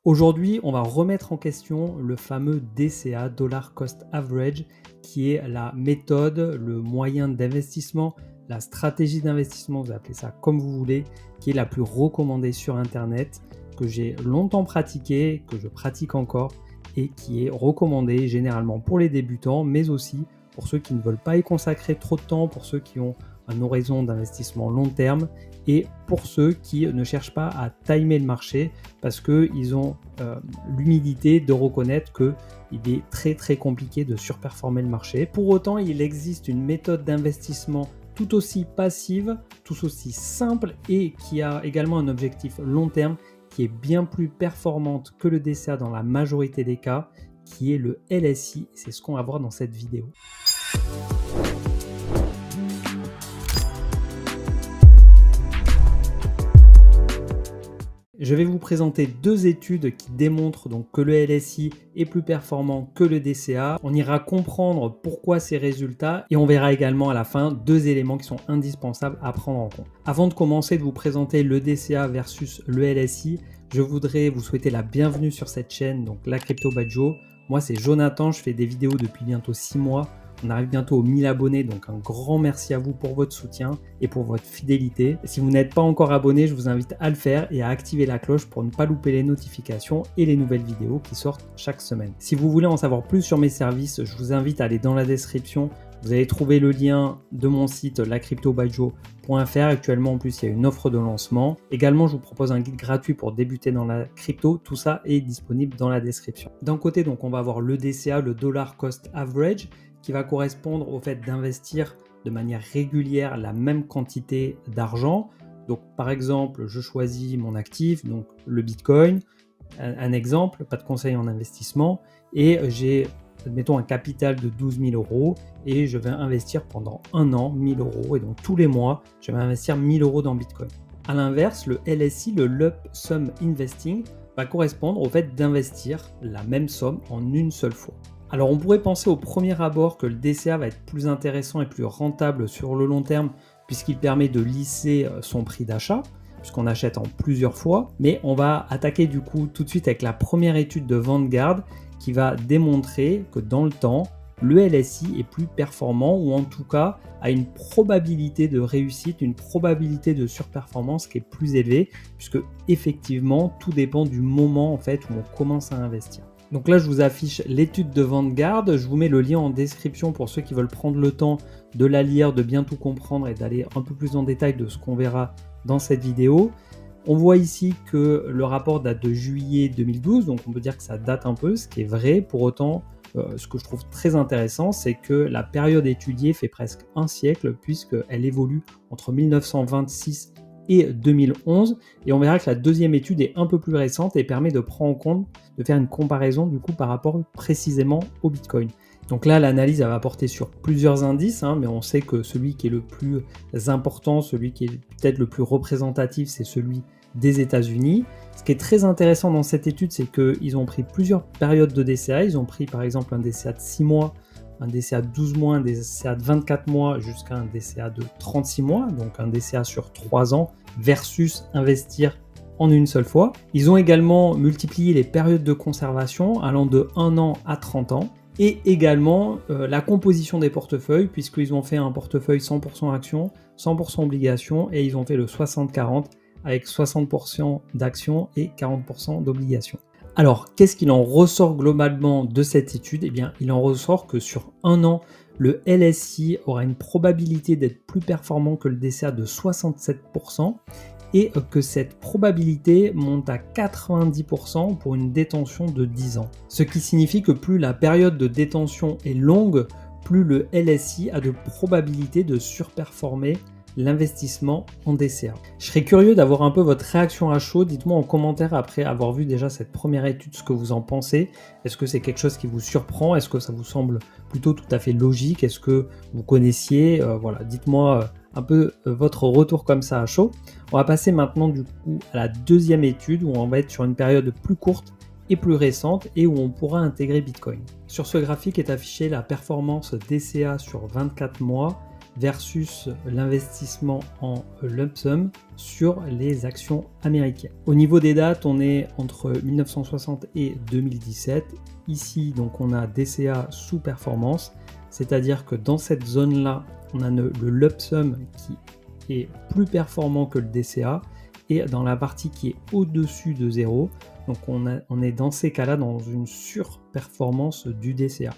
Aujourd'hui, on va remettre en question le fameux DCA, Dollar Cost Average, qui est la méthode, le moyen d'investissement, la stratégie d'investissement, vous appelez ça comme vous voulez, qui est la plus recommandée sur Internet, que j'ai longtemps pratiquée, que je pratique encore et qui est recommandée généralement pour les débutants, mais aussi pour ceux qui ne veulent pas y consacrer trop de temps, pour ceux qui ont un horizon d'investissement long terme et pour ceux qui ne cherchent pas à timer le marché parce qu'ils ont l'humilité de reconnaître qu'il est très compliqué de surperformer le marché. Pour autant, il existe une méthode d'investissement tout aussi passive, tout aussi simple et qui a également un objectif long terme qui est bien plus performante que le DCA dans la majorité des cas, qui est le LSI. C'est ce qu'on va voir dans cette vidéo. Je vais vous présenter deux études qui démontrent donc que le LSI est plus performant que le DCA. On ira comprendre pourquoi ces résultats et on verra également à la fin deux éléments qui sont indispensables à prendre en compte. Avant de commencer de vous présenter le DCA versus le LSI, je voudrais vous souhaiter la bienvenue sur cette chaîne, donc la Crypto by Joe. Moi c'est Jonathan, je fais des vidéos depuis bientôt 6 mois. On arrive bientôt aux 1000 abonnés, donc un grand merci à vous pour votre soutien et pour votre fidélité. Si vous n'êtes pas encore abonné, je vous invite à le faire et à activer la cloche pour ne pas louper les notifications et les nouvelles vidéos qui sortent chaque semaine. Si vous voulez en savoir plus sur mes services, je vous invite à aller dans la description. Vous allez trouver le lien de mon site lacryptobyjoe.fr. Actuellement, en plus, il y a une offre de lancement. Également, je vous propose un guide gratuit pour débuter dans la crypto. Tout ça est disponible dans la description. D'un côté, donc, on va avoir le DCA, le Dollar Cost Average, qui va correspondre au fait d'investir de manière régulière la même quantité d'argent. Donc par exemple, je choisis mon actif, donc le Bitcoin, un exemple, pas de conseil en investissement, et j'ai, admettons, un capital de 12 000 euros et je vais investir pendant un an 1 000 euros et donc tous les mois, je vais investir 1 000 euros dans Bitcoin. A l'inverse, le LSI, le Lump Sum Investing, va correspondre au fait d'investir la même somme en une seule fois. Alors on pourrait penser au premier abord que le DCA va être plus intéressant et plus rentable sur le long terme puisqu'il permet de lisser son prix d'achat puisqu'on achète en plusieurs fois, mais on va attaquer du coup tout de suite avec la première étude de Vanguard qui va démontrer que dans le temps, le LSI est plus performant ou en tout cas a une probabilité de réussite, une probabilité de surperformance qui est plus élevée puisque effectivement tout dépend du moment en fait où on commence à investir. Donc là, je vous affiche l'étude de Vanguard. Je vous mets le lien en description pour ceux qui veulent prendre le temps de la lire, de bien tout comprendre et d'aller un peu plus en détail de ce qu'on verra dans cette vidéo. On voit ici que le rapport date de juillet 2012, donc on peut dire que ça date un peu, ce qui est vrai. Pour autant, ce que je trouve très intéressant, c'est que la période étudiée fait presque un siècle puisqu'elle évolue entre 1926 et 2011 et on verra que la deuxième étude est un peu plus récente et permet de prendre en compte, de faire une comparaison du coup par rapport précisément au Bitcoin. Donc là l'analyse va porter sur plusieurs indices, mais on sait que celui qui est le plus important, celui qui est peut-être le plus représentatif, c'est celui des États-Unis. Ce qui est très intéressant dans cette étude, c'est qu'ils ont pris plusieurs périodes de DCA. Ils ont pris par exemple un DCA de 6 mois, un DCA de 12 mois, un DCA de 24 mois jusqu'à un DCA de 36 mois, donc un DCA sur 3 ans versus investir en une seule fois. Ils ont également multiplié les périodes de conservation allant de 1 an à 30 ans et également la composition des portefeuilles puisqu'ils ont fait un portefeuille 100% actions, 100% obligations et ils ont fait le 60-40 avec 60% d'actions et 40% d'obligations. Alors, qu'est-ce qu'il en ressort globalement de cette étude? Eh bien, il en ressort que sur un an, le LSI aura une probabilité d'être plus performant que le DCA de 67% et que cette probabilité monte à 90% pour une détention de 10 ans. Ce qui signifie que plus la période de détention est longue, plus le LSI a de probabilité de surperformer l'investissement en DCA. Je serais curieux d'avoir un peu votre réaction à chaud. Dites-moi en commentaire après avoir vu déjà cette première étude ce que vous en pensez. Est-ce que c'est quelque chose qui vous surprend? Est-ce que ça vous semble plutôt tout à fait logique? Est-ce que vous connaissiez? Voilà, dites-moi un peu votre retour comme ça à chaud. On va passer maintenant du coup à la deuxième étude où on va être sur une période plus courte et plus récente et où on pourra intégrer Bitcoin. Sur ce graphique est affichée la performance DCA sur 24 mois versus l'investissement en lump sum sur les actions américaines. Au niveau des dates, on est entre 1960 et 2017. Ici, donc, on a DCA sous performance, c'est-à-dire que dans cette zone-là, on a le lump sum qui est plus performant que le DCA, et dans la partie qui est au-dessus de 0, donc on est dans ces cas-là dans une surperformance du DCA.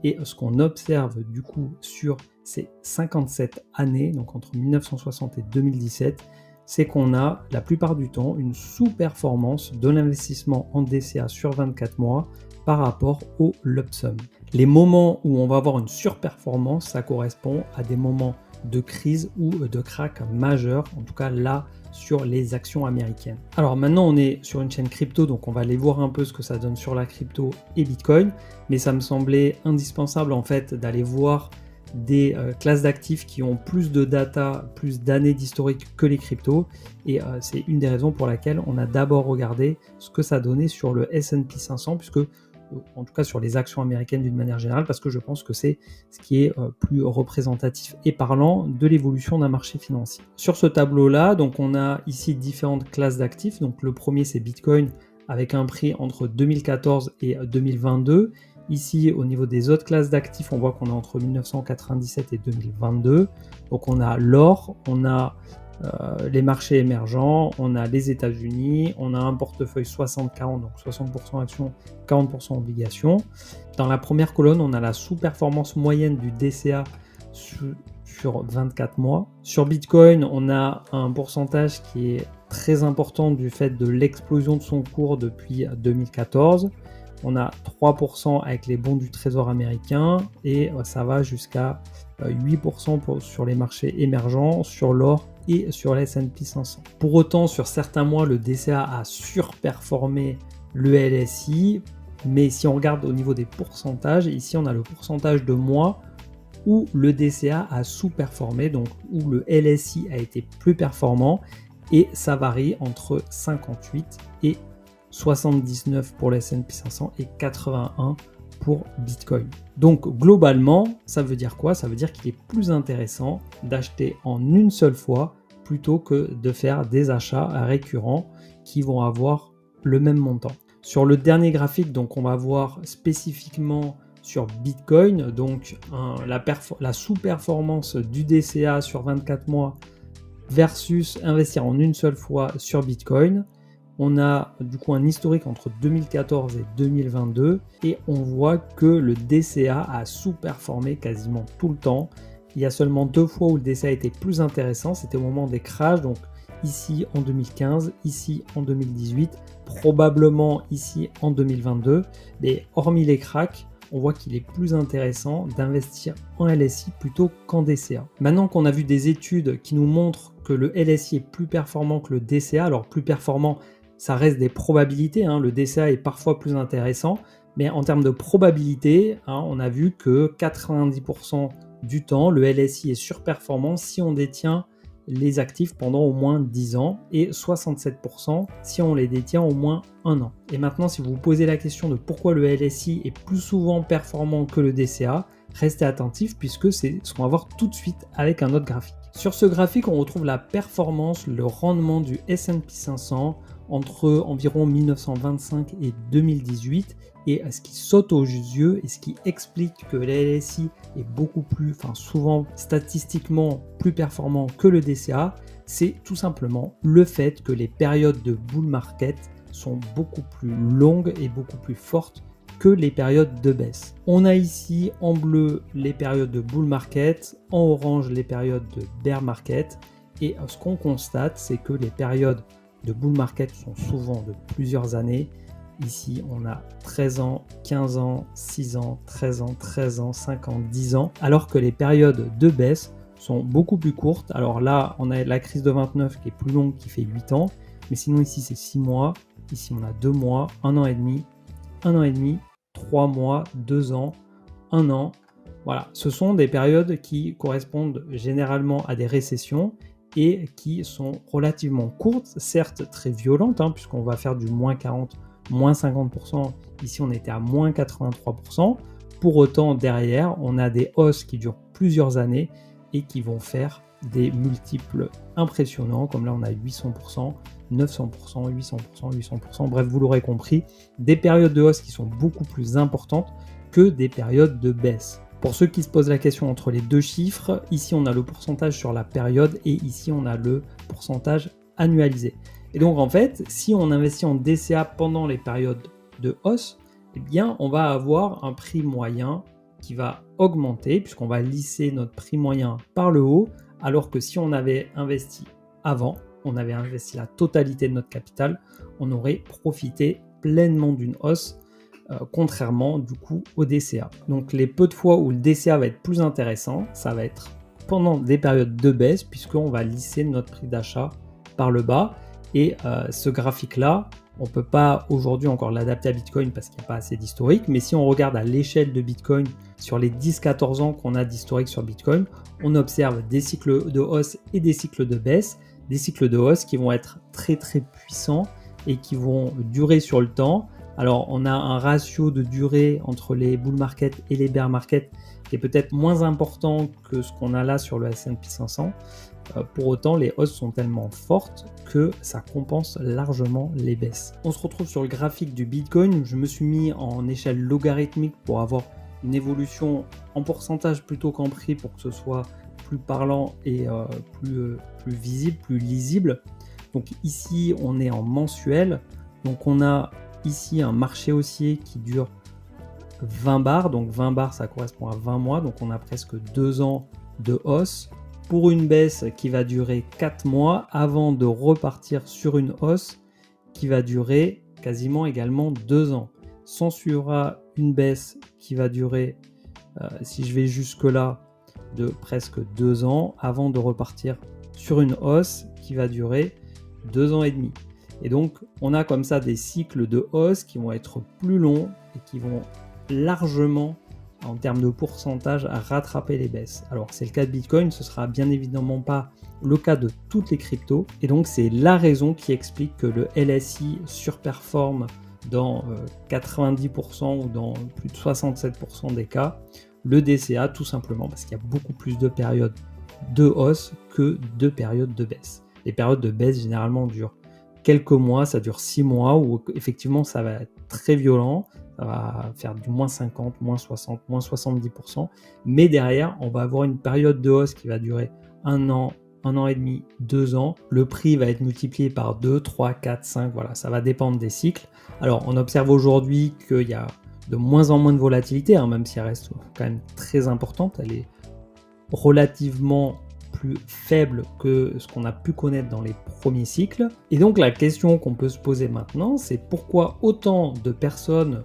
Et ce qu'on observe du coup sur ces 57 années, donc entre 1960 et 2017, c'est qu'on a la plupart du temps une sous-performance de l'investissement en DCA sur 24 mois par rapport au lump sum. Les moments où on va avoir une surperformance, ça correspond à des moments de crise ou de krach majeur, en tout cas là sur les actions américaines. Alors maintenant on est sur une chaîne crypto, donc on va aller voir un peu ce que ça donne sur la crypto et Bitcoin, mais ça me semblait indispensable en fait d'aller voir des classes d'actifs qui ont plus de data, plus d'années d'historique que les cryptos, et c'est une des raisons pour laquelle on a d'abord regardé ce que ça donnait sur le S&P 500, puisque en tout cas sur les actions américaines d'une manière générale, parce que je pense que c'est ce qui est plus représentatif et parlant de l'évolution d'un marché financier. Sur ce tableau-là, donc on a ici différentes classes d'actifs. Donc le premier c'est Bitcoin avec un prix entre 2014 et 2022. Ici au niveau des autres classes d'actifs, on voit qu'on est entre 1997 et 2022. Donc on a l'or, on a les marchés émergents, on a les États-Unis, on a un portefeuille 60-40, donc 60% actions, 40% obligations. Dans la première colonne, on a la sous-performance moyenne du DCA sur 24 mois. Sur Bitcoin, on a un pourcentage qui est très important du fait de l'explosion de son cours depuis 2014. On a 3% avec les bons du trésor américain et ça va jusqu'à 8% sur les marchés émergents, sur l'or et sur les S&P 500. Pour autant, sur certains mois, le DCA a surperformé le LSI, mais si on regarde au niveau des pourcentages, ici on a le pourcentage de mois où le DCA a sous-performé, donc où le LSI a été plus performant, et ça varie entre 58 et 79 pour le S&P 500 et 81 pour Bitcoin. Donc globalement, ça veut dire quoi? Ça veut dire qu'il est plus intéressant d'acheter en une seule fois plutôt que de faire des achats récurrents qui vont avoir le même montant. Sur le dernier graphique, donc on va voir spécifiquement sur Bitcoin, donc la sous-performance du DCA sur 24 mois versus investir en une seule fois sur Bitcoin. On a du coup un historique entre 2014 et 2022 et on voit que le DCA a sous-performé quasiment tout le temps. Il y a seulement 2 fois où le DCA était plus intéressant, c'était au moment des crashs, donc ici en 2015, ici en 2018, probablement ici en 2022. Mais hormis les cracks, on voit qu'il est plus intéressant d'investir en LSI plutôt qu'en DCA. Maintenant qu'on a vu des études qui nous montrent que le LSI est plus performant que le DCA, alors plus performant, ça reste des probabilités, hein. Le DCA est parfois plus intéressant, mais en termes de probabilité, hein, on a vu que 90% du temps, le LSI est surperformant si on détient les actifs pendant au moins 10 ans et 67% si on les détient au moins 1 an. Et maintenant, si vous vous posez la question de pourquoi le LSI est plus souvent performant que le DCA, restez attentifs puisque c'est ce qu'on va voir tout de suite avec un autre graphique. Sur ce graphique, on retrouve la performance, le rendement du S&P 500 entre environ 1925 et 2018, et ce qui saute aux yeux et ce qui explique que le LSI est beaucoup plus, souvent statistiquement plus performant que le DCA, c'est tout simplement le fait que les périodes de bull market sont beaucoup plus longues et beaucoup plus fortes que les périodes de baisse. On a ici en bleu les périodes de bull market, en orange les périodes de bear market, et ce qu'on constate, c'est que les périodes de bull market sont souvent de plusieurs années. Ici, on a 13 ans, 15 ans, 6 ans, 13 ans, 13 ans, 5 ans, 10 ans, alors que les périodes de baisse sont beaucoup plus courtes. Alors là, on a la crise de 29 qui est plus longue, qui fait 8 ans, mais sinon ici, c'est 6 mois. Ici, on a 2 mois, 1 an et demi, 1 an et demi, 3 mois, 2 ans, 1 an. Voilà, ce sont des périodes qui correspondent généralement à des récessions et qui sont relativement courtes, certes très violentes, hein, puisqu'on va faire du moins 40, moins 50%, ici on était à moins 83%. Pour autant, derrière, on a des hausses qui durent plusieurs années et qui vont faire des multiples impressionnants, comme là on a 800%, 900%, 800%, 800%, bref vous l'aurez compris, des périodes de hausse qui sont beaucoup plus importantes que des périodes de baisse. Pour ceux qui se posent la question entre les deux chiffres, ici on a le pourcentage sur la période et ici on a le pourcentage annualisé. Et donc en fait, si on investit en DCA pendant les périodes de hausse, eh bien on va avoir un prix moyen qui va augmenter puisqu'on va lisser notre prix moyen par le haut, alors que si on avait investi avant, on avait investi la totalité de notre capital, on aurait profité pleinement d'une hausse, contrairement du coup au DCA. Donc les peu de fois où le DCA va être plus intéressant, ça va être pendant des périodes de baisse, puisqu'on va lisser notre prix d'achat par le bas. Et ce graphique-là, on ne peut pas aujourd'hui encore l'adapter à Bitcoin parce qu'il n'y a pas assez d'historique, mais si on regarde à l'échelle de Bitcoin sur les 10-14 ans qu'on a d'historique sur Bitcoin, on observe des cycles de hausse et des cycles de baisse, des cycles de hausse qui vont être très très puissants et qui vont durer sur le temps. Alors on a un ratio de durée entre les bull market et les bear market qui est peut-être moins important que ce qu'on a là sur le S&P 500. Pour autant, les hausses sont tellement fortes que ça compense largement les baisses. On se retrouve sur le graphique du Bitcoin. Je me suis mis en échelle logarithmique pour avoir une évolution en pourcentage plutôt qu'en prix pour que ce soit plus parlant et plus visible, plus lisible. Donc ici, on est en mensuel. Donc on a ici un marché haussier qui dure 20 bars. Donc 20 bars, ça correspond à 20 mois. Donc on a presque 2 ans de hausse, pour une baisse qui va durer 4 mois avant de repartir sur une hausse qui va durer quasiment également 2 ans. S'ensuivra une baisse qui va durer, si je vais jusque là, de presque 2 ans avant de repartir sur une hausse qui va durer 2 ans et demi. Et donc on a comme ça des cycles de hausse qui vont être plus longs et qui vont largement, en termes de pourcentage, à rattraper les baisses. Alors c'est le cas de Bitcoin, ce sera bien évidemment pas le cas de toutes les cryptos, et donc c'est la raison qui explique que le LSI surperforme dans 90% ou dans plus de 67% des cas le DCA, tout simplement parce qu'il y a beaucoup plus de périodes de hausse que de périodes de baisse. Les périodes de baisse généralement durent quelques mois, ça dure 6 mois où effectivement ça va être très violent, ça va faire du moins 50, moins 60, moins 70%, mais derrière on va avoir une période de hausse qui va durer 1 an, 1 an et demi, 2 ans, le prix va être multiplié par 2, 3, 4, 5, voilà, ça va dépendre des cycles. Alors on observe aujourd'hui qu'il y a de moins en moins de volatilité, même si elle reste quand même très importante, elle est relativement plus faible que ce qu'on a pu connaître dans les premiers cycles. Et donc la question qu'on peut se poser maintenant, c'est pourquoi autant de personnes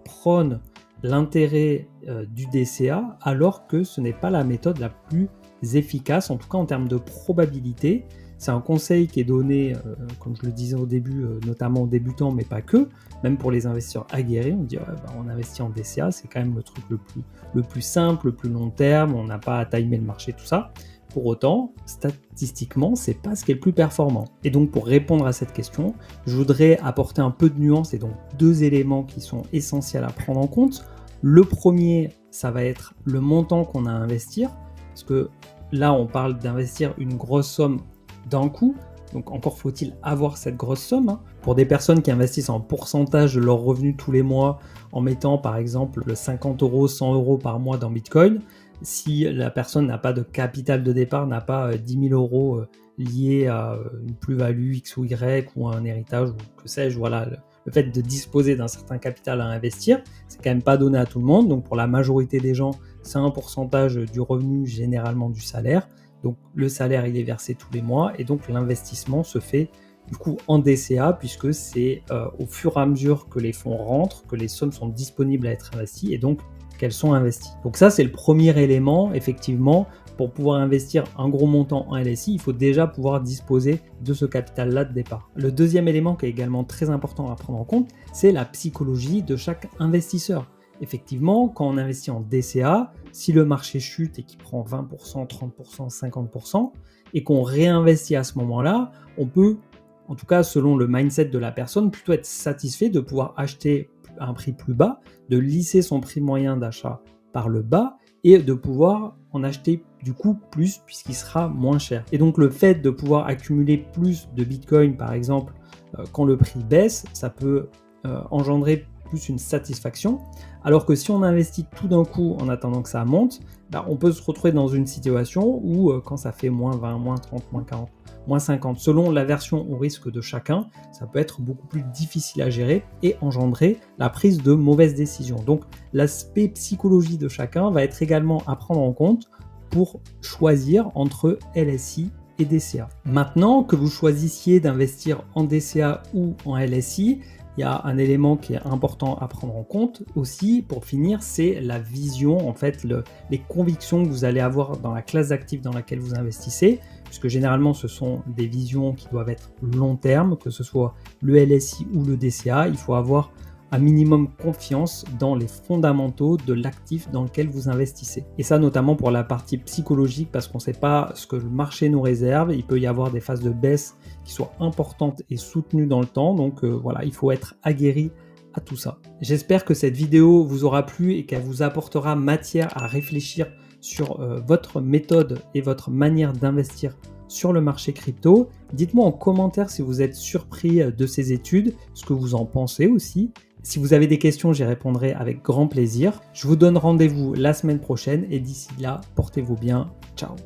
prônent l'intérêt du DCA alors que ce n'est pas la méthode la plus efficace, en tout cas en termes de probabilité. C'est un conseil qui est donné, comme je le disais au début, notamment aux débutants, mais pas que, même pour les investisseurs aguerris. On dit on investit en DCA, c'est quand même le truc le plus simple, le plus long terme, on n'a pas à timer le marché, tout ça. Pour autant, statistiquement, c'est pas ce qui est le plus performant. Et donc, pour répondre à cette question, je voudrais apporter un peu de nuance et donc 2 éléments qui sont essentiels à prendre en compte. Le premier, ça va être le montant qu'on a à investir, parce que là, on parle d'investir une grosse somme d'un coup. Donc, encore faut-il avoir cette grosse somme. Pour des personnes qui investissent en pourcentage de leurs revenus tous les mois, en mettant par exemple 50 €, 100 € par mois dans Bitcoin, si la personne n'a pas de capital de départ, n'a pas 10 000 € liés à une plus-value X ou Y ou à un héritage ou que sais-je, voilà, le fait de disposer d'un certain capital à investir, c'est quand même pas donné à tout le monde. Donc pour la majorité des gens, c'est un pourcentage du revenu, généralement du salaire. Donc le salaire, il est versé tous les mois et donc l'investissement se fait du coup en DCA puisque c'est au fur et à mesure que les fonds rentrent, que les sommes sont disponibles à être investies et donc qu'elles sont investies. Donc ça, c'est le premier élément, effectivement, pour pouvoir investir un gros montant en LSI, il faut déjà pouvoir disposer de ce capital-là de départ. Le deuxième élément qui est également très important à prendre en compte, c'est la psychologie de chaque investisseur. Effectivement, quand on investit en DCA, si le marché chute et qu'il prend 20%, 30%, 50% et qu'on réinvestit à ce moment-là, on peut, en tout cas selon le mindset de la personne, plutôt être satisfait de pouvoir acheter à un prix plus bas, de lisser son prix moyen d'achat par le bas et de pouvoir en acheter du coup plus puisqu'il sera moins cher. Et donc le fait de pouvoir accumuler plus de Bitcoin par exemple quand le prix baisse, ça peut engendrer plus une satisfaction, alors que si on investit tout d'un coup en attendant que ça monte, on peut se retrouver dans une situation où quand ça fait moins 20, moins 30, moins 40, moins 50, selon l'aversion au risque de chacun, ça peut être beaucoup plus difficile à gérer et engendrer la prise de mauvaises décisions. Donc l'aspect psychologie de chacun va être également à prendre en compte pour choisir entre LSI et DCA. Maintenant que vous choisissiez d'investir en DCA ou en LSI, il y a un élément qui est important à prendre en compte aussi pour finir, c'est la vision, en fait, les convictions que vous allez avoir dans la classe d'actifs dans laquelle vous investissez, puisque généralement ce sont des visions qui doivent être long terme, que ce soit le LSI ou le DCA, il faut avoir un minimum confiance dans les fondamentaux de l'actif dans lequel vous investissez. Et ça notamment pour la partie psychologique parce qu'on ne sait pas ce que le marché nous réserve. Il peut y avoir des phases de baisse qui soient importantes et soutenues dans le temps. Donc voilà, il faut être aguerri à tout ça. J'espère que cette vidéo vous aura plu et qu'elle vous apportera matière à réfléchir sur votre méthode et votre manière d'investir sur le marché crypto. Dites-moi en commentaire si vous êtes surpris de ces études, ce que vous en pensez aussi. Si vous avez des questions, j'y répondrai avec grand plaisir. Je vous donne rendez-vous la semaine prochaine et d'ici là, portez-vous bien. Ciao.